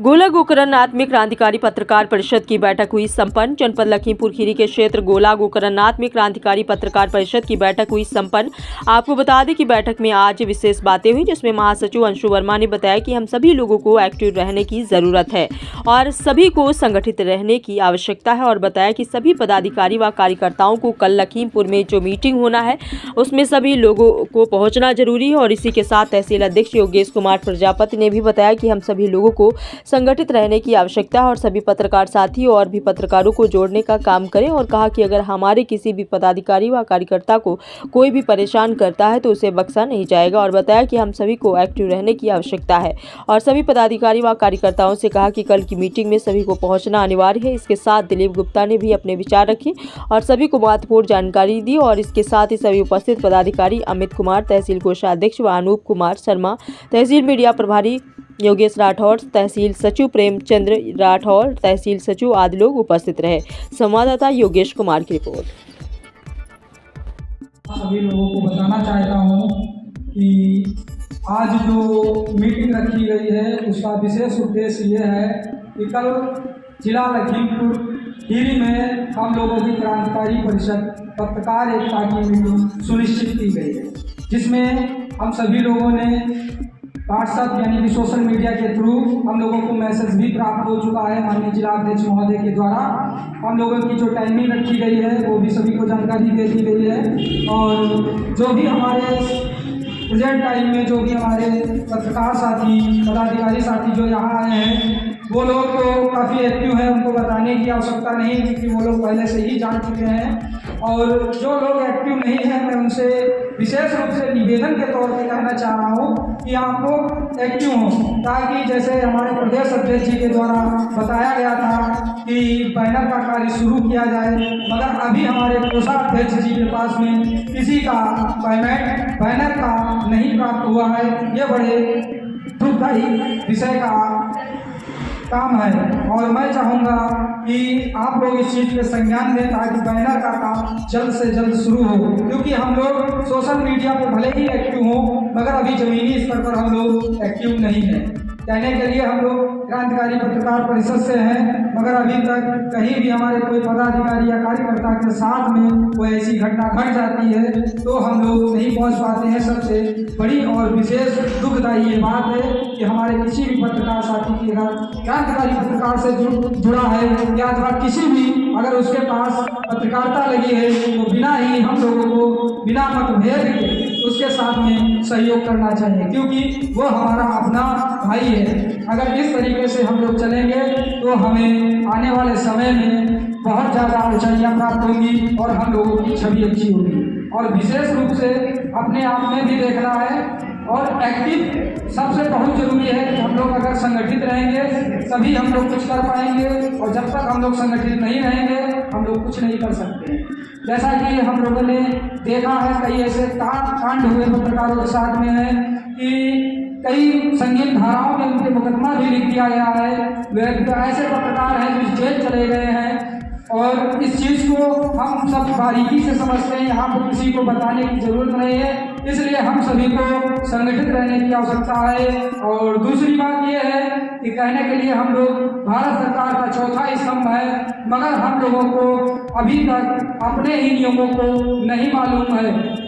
गोला गोकर्ण आत्मिक क्रांतिकारी पत्रकार परिषद की बैठक हुई संपन्न। जनपद लखीमपुर खीरी के क्षेत्र गोला गोकर्ण आत्मिक क्रांतिकारी पत्रकार परिषद की बैठक हुई संपन्न। आपको बता दें कि बैठक में आज विशेष बातें हुई, जिसमें महासचिव अंशु वर्मा ने बताया कि हम सभी लोगों को एक्टिव रहने की जरूरत है और सभी को संगठित रहने की आवश्यकता है, और बताया कि सभी पदाधिकारी व कार्यकर्ताओं को कल लखीमपुर में जो मीटिंग होना है उसमें सभी लोगों को पहुंचना जरूरी है। और इसी के साथ तहसील अध्यक्ष योगेश कुमार प्रजापति ने भी बताया कि हम सभी लोगों को संगठित रहने की आवश्यकता है और सभी पत्रकार साथी और भी पत्रकारों को जोड़ने का काम करें, और कहा कि अगर हमारे किसी भी पदाधिकारी व कार्यकर्ता को कोई भी परेशान करता है तो उसे बख्शा नहीं जाएगा। और बताया कि हम सभी को एक्टिव रहने की आवश्यकता है और सभी पदाधिकारी व कार्यकर्ताओं से कहा कि कल की मीटिंग में सभी को पहुंचना अनिवार्य है। इसके साथ दिलीप गुप्ता ने भी अपने विचार रखे और सभी को महत्वपूर्ण जानकारी दी। और इसके साथ ही सभी उपस्थित पदाधिकारी अमित कुमार, तहसील कोषाध्यक्ष व अनूप कुमार शर्मा, तहसील मीडिया प्रभारी योगेश राठौर, तहसील सचिव प्रेमचंद्र राठौर, तहसील सचिव आदि लोग उपस्थित रहे। संवाददाता योगेश कुमार की रिपोर्ट। सभी लोगों को बताना चाहता हूं कि आज जो मीटिंग रखी गई है उसका विशेष उद्देश्य ये है कि कल जिला लखीमपुर खीरी में हम लोगों की क्रांतिकारी परिषद पत्रकार एकता की मीटिंग सुनिश्चित की गई है, जिसमें हम सभी लोगों ने व्हाट्सएप यानी कि सोशल मीडिया के थ्रू हम लोगों को मैसेज भी प्राप्त हो चुका है माननीय जिला अध्यक्ष महोदय के द्वारा। हम लोगों की जो टाइमिंग रखी गई है वो भी सभी को जानकारी दे दी गई है, और जो भी हमारे प्रेजेंट टाइम में जो भी हमारे पत्रकार साथी पदाधिकारी साथी जो यहाँ आए हैं वो लोग तो काफ़ी एक्टिव हैं, उनको बताने की आवश्यकता नहीं क्योंकि वो लोग पहले से ही जान चुके हैं। और जो लोग एक्टिव नहीं हैं मैं उनसे विशेष रूप से निवेदन के तौर पे कहना चाह रहा हूँ कि आप लोग एक्टिव हों, ताकि जैसे हमारे प्रदेश अध्यक्ष जी के द्वारा बताया गया था कि बैनर का कार्य शुरू किया जाए, मगर अभी हमारे कोषाध्यक्ष जी के पास में किसी का पेमेंट बैनर का नहीं प्राप्त हुआ है। ये बड़े दुखदायी विषय का काम है और मैं चाहूँगा कि आप लोग इस चीज़ पे संज्ञान दें ताकि बैनर का काम जल्द से जल्द शुरू हो, क्योंकि हम लोग सोशल मीडिया पे भले ही एक्टिव हों मगर अभी ज़मीनी स्तर पर हम लोग एक्टिव नहीं हैं। कहने के लिए हम लोग क्रांतिकारी पत्रकार परिषद से हैं, मगर अभी तक कहीं भी हमारे कोई पदाधिकारी या कार्यकर्ता के साथ में कोई ऐसी घटना घट जाती है तो हम लोग नहीं पहुंच पाते हैं। सबसे बड़ी और विशेष दुखदायी ये बात है कि हमारे किसी भी पत्रकार साथी के अगर क्रांतिकारी पत्रकार से जुड़ा है या अथवा किसी भी अगर उसके पास पत्रकारिता लगी है तो बिना ही हम लोगों को बिना मतभेद के उसके साथ में सहयोग करना चाहिए, क्योंकि वो हमारा अपना भाई है। अगर इस तरीके से हम लोग चलेंगे तो हमें आने वाले समय में बहुत ज़्यादा ऊंचाइयाँ प्राप्त होंगी और हम लोगों की छवि अच्छी होगी। और विशेष रूप से अपने आप में भी देखना है और एक्टिव सबसे बहुत जरूरी है कि हम लोग अगर संगठित रहेंगे तभी हम लोग कुछ कर पाएंगे, और जब तक हम लोग संगठित नहीं रहेंगे हम लोग कुछ नहीं कर सकते। जैसा कि हम लोगों ने देखा है कई ऐसे कांड हुए पत्रकारों के साथ में है कि कई संगीन धाराओं में उनके मुकदमा भी लिख दिया गया है। वे ऐसे पत्रकार हैं जो जेल चले गए हैं, और इस चीज़ को हम सब बारीकी से समझते हैं, यहाँ पर किसी को बताने की ज़रूरत नहीं है। इसलिए हम सभी को संगठित रहने की आवश्यकता है। और दूसरी बात यह है कि कहने के लिए हम लोग भारत सरकार का चौथा स्तंभ है, मगर हम लोगों को अभी तक अपने ही नियमों को नहीं मालूम है।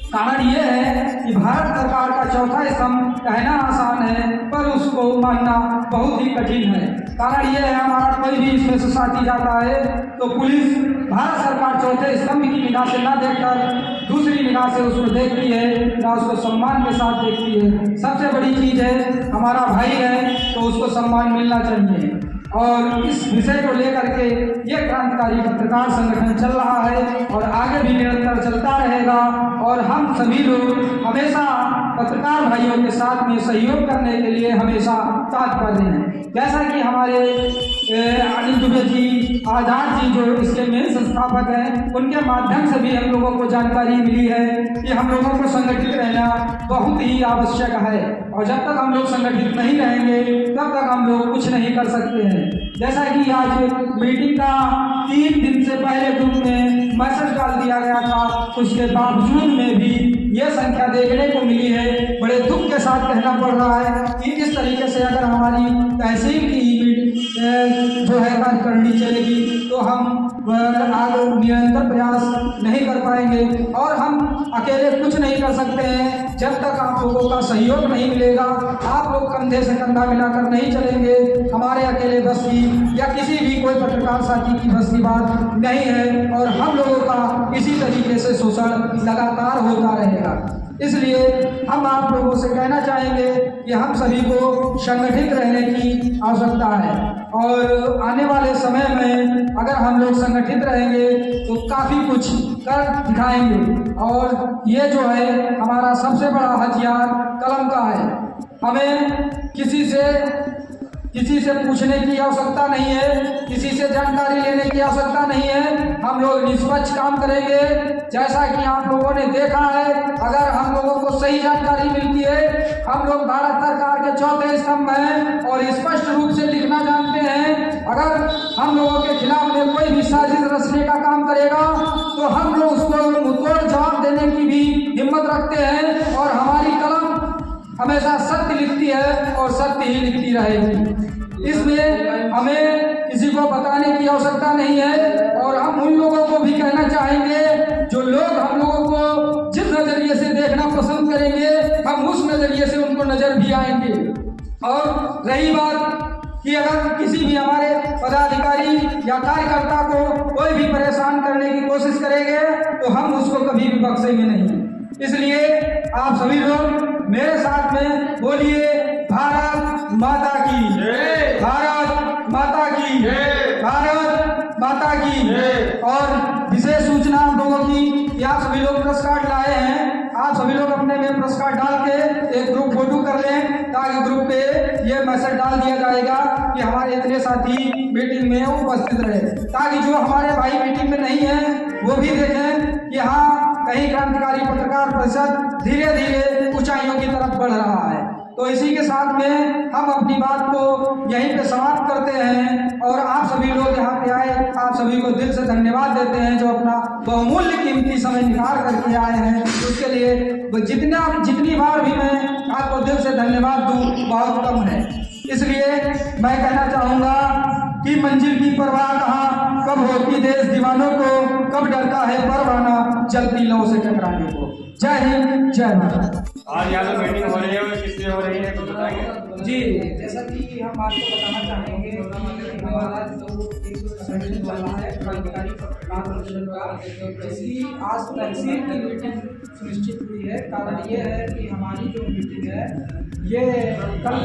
कारण यह है कि भारत सरकार का चौथा स्तंभ कहना आसान है पर उसको मानना बहुत ही कठिन है। कारण यह है हमारा कोई भी इसमें से साथी जाता है तो पुलिस भारत सरकार चौथे स्तंभ की निगाह से ना देखकर दूसरी निगाह से उसको देखती है, ना उसको सम्मान के साथ देखती है। सबसे बड़ी चीज़ है हमारा भाई है तो उसको सम्मान मिलना चाहिए। और इस विषय को लेकर के ये क्रांतिकारी पत्रकार संगठन चल रहा है और आगे भी निरंतर चलता रहेगा, और हम सभी लोग हमेशा पत्रकार भाइयों के साथ में सहयोग करने के लिए हमेशा तत्पर हैं। जैसा कि हमारे अनिल दुबे जी, आज़ाद जी जो इसके मेन संस्थापक हैं, उनके माध्यम से भी हम लोगों को जानकारी मिली है कि हम लोगों को संगठित रहना बहुत ही आवश्यक है, और जब तक हम लोग संगठित नहीं रहेंगे तब तक हम लोग कुछ नहीं कर सकते हैं। जैसा कि आज मीटिंग का 3 दिन से पहले ग्रुप में मैसेज डाल दिया गया था, उसके बावजूद में भी ये संख्या देखने को मिली है। बड़े दुख के साथ कहना पड़ रहा है कि इस तरीके से अगर हमारी तहसील की जो है कार्य करनी चलेगी तो हम आगे निरंतर प्रयास नहीं कर पाएंगे और हम अकेले कुछ नहीं कर सकते हैं। जब तक आप लोगों का सहयोग नहीं मिलेगा, आप लोग कंधे से कंधा मिलाकर नहीं चलेंगे, हमारे अकेले बस की या किसी भी कोई पत्रकार साथी की बस की बात नहीं है और हम लोगों का इसी तरीके से शोषण लगातार होता रहेगा। इसलिए हम आप लोगों से कहना चाहेंगे कि हम सभी को संगठित रहने की आवश्यकता है और आने वाले समय में अगर हम लोग संगठित रहेंगे तो काफ़ी कुछ कर दिखाएंगे और ये जो है हमारा सबसे बड़ा हथियार कलम का है। हमें किसी से पूछने की आवश्यकता नहीं है, किसी से जानकारी लेने की आवश्यकता नहीं है। हम लोग निष्पक्ष काम करेंगे। जैसा कि आप लोगों ने देखा है, अगर हम लोगों को सही जानकारी मिलती है, हम लोग भारत सरकार के चौथे स्तंभ हैं और स्पष्ट रूप से लिखना जानते हैं। अगर हम लोगों के खिलाफ में कोई भी साजिश रचने का काम करेगा तो हम लोग उसको मुंहतोड़ जवाब देने की भी हिम्मत रखते हैं और हमारी कलम हमेशा सत्य लिखती है और सत्य ही लिखती रहेगी। इसमें हमें किसी को बताने की आवश्यकता नहीं है और हम उन लोगों को भी कहना चाहेंगे जो लोग हम लोगों को जिस नज़रिए से देखना पसंद करेंगे, हम उस नज़रिए से उनको नज़र भी आएंगे। और रही बात कि अगर किसी भी हमारे पदाधिकारी या कार्यकर्ता को कोई भी परेशान करने की कोशिश करेंगे तो हम उसको कभी भी बख्शेंगे नहीं। इसलिए आप सभी लोग मेरे साथ में बोलिए, भारत माता की जय, भारत माता की जय, भारत माता की जय। और विशेष सूचना आप लोगों की कि आप सभी लोग प्रेस कार्ड लाए हैं, आप सभी लोग अपने में प्रेस कार्ड डाल के एक ग्रुप फोटो कर लें ताकि ग्रुप पे ये मैसेज डाल दिया जाएगा कि हमारे इतने साथी मीटिंग में उपस्थित रहे, ताकि जो हमारे भाई मीटिंग में नहीं है वो भी देखें कि हाँ कहीं क्रांतिकारी पत्रकार परिषद धीरे धीरे ऊंचाइयों की तरफ बढ़ रहा है। तो इसी के साथ में हम अपनी बात को यहीं पे समाप्त करते हैं और आप सभी लोग यहाँ पे आए, आप सभी को दिल से धन्यवाद देते हैं जो अपना बहुमूल्य कीमती समय निकाल करके आए हैं। उसके लिए जितनी बार भी मैं आपको दिल से धन्यवाद दूँ बहुत कम है। इसलिए मैं कहना चाहूँगा कि मंजिल की परवाह कहाँ, कब होती देश दीवानों को, कब डरता है परवाना चलती लौ से टकराने को। जय हिंद, जय भारत। आज यहाँ तो मीटिंग हो रही है, किससे हो रही है कुछ बताएंगे? जी, जैसा कि हम आपको बताना चाहेंगे कि हमारा जो एक संगठन चला है क्रांतिकारी पत्रकार परिषद का, जिसकी आज तहसील की मीटिंग सुनिश्चित हुई है। कारण ये है कि हमारी जो मीटिंग है ये कल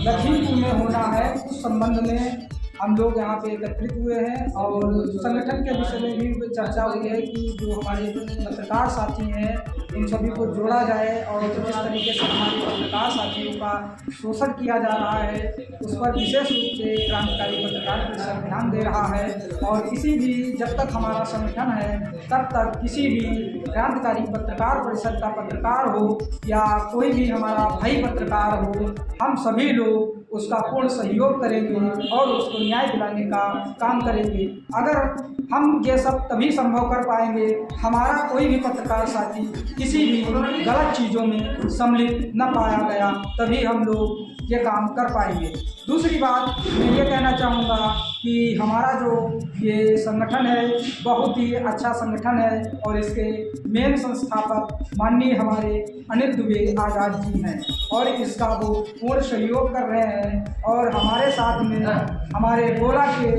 लखीमपुर में होना है। उस संबंध में हम लोग यहाँ पे एकत्रित हुए हैं और संगठन के विषय में भी चर्चा हुई है कि जो हमारे पत्रकार साथी हैं इन सभी को जोड़ा जाए और जिस तरीके से हमारे पत्रकार साथियों का शोषण किया जा रहा है उस पर विशेष रूप से क्रांतिकारी पत्रकार परिषद ध्यान दे रहा है। और किसी भी जब तक हमारा संगठन है तब तक किसी भी क्रांतिकारी पत्रकार परिषद का पत्रकार हो या कोई भी हमारा भाई पत्रकार हो, हम सभी लोग उसका पूर्ण सहयोग करेंगे और उसको न्याय दिलाने का काम करेंगे। अगर हम ये सब तभी संभव कर पाएंगे, हमारा कोई भी पत्रकार साथी किसी भी गलत चीज़ों में सम्मिलित न पाया गया, तभी हम लोग ये काम कर पाएंगे। दूसरी बात मैं ये कहना चाहूँगा कि हमारा जो ये संगठन है बहुत ही अच्छा संगठन है और इसके मेन संस्थापक माननीय हमारे अनिल दुबे आज़ाद जी हैं और इसका वो पूर्ण सहयोग कर रहे हैं। और हमारे साथ में हमारे गोला के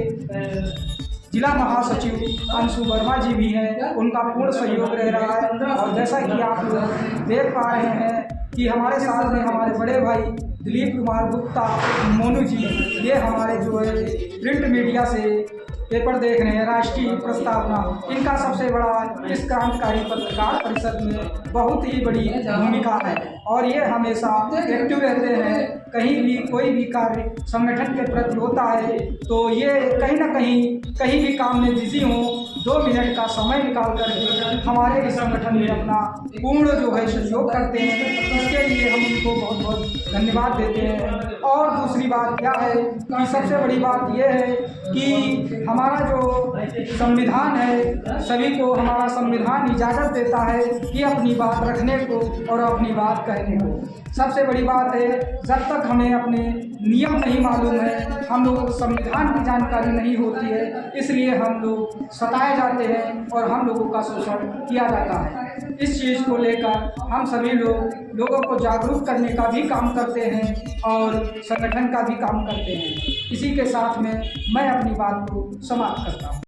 जिला महासचिव अंशु वर्मा जी भी हैं, उनका पूर्ण सहयोग रह रहा है। और जैसा कि आप लोग देख पा रहे हैं कि हमारे साथ में हमारे बड़े भाई दिलीप कुमार गुप्ता मोनू जी, ये हमारे जो है प्रिंट मीडिया से पेपर देख रहे हैं, राष्ट्रीय प्रस्तावना, इनका सबसे बड़ा इस क्रांतिकारी पत्रकार परिषद में बहुत ही बड़ी भूमिका है और ये हमेशा एक्टिव रहते हैं। कहीं भी कोई भी कार्य संगठन के प्रति होता है तो ये कहीं भी काम में बिजी हों, 2 मिनट का समय निकाल करके हमारे इस संगठन में अपना पूर्ण जो है सहयोग करते हैं। इसके लिए हम उनको बहुत बहुत धन्यवाद देते हैं। और दूसरी बात क्या है कि सबसे बड़ी बात यह है कि हमारा जो संविधान है, सभी को हमारा संविधान इजाज़त देता है कि अपनी बात रखने को और अपनी बात कहने को। सबसे बड़ी बात है, जब तक हमें अपने नियम नहीं मालूम है, हम लोगों को संविधान की जानकारी नहीं होती है, इसलिए हम लोग सताए जाते हैं और हम लोगों का शोषण किया जाता है। इस चीज़ को लेकर हम सभी लोगों को जागरूक करने का भी काम करते हैं और संगठन का भी काम करते हैं। इसी के साथ में मैं अपनी बात को समाप्त करता हूँ।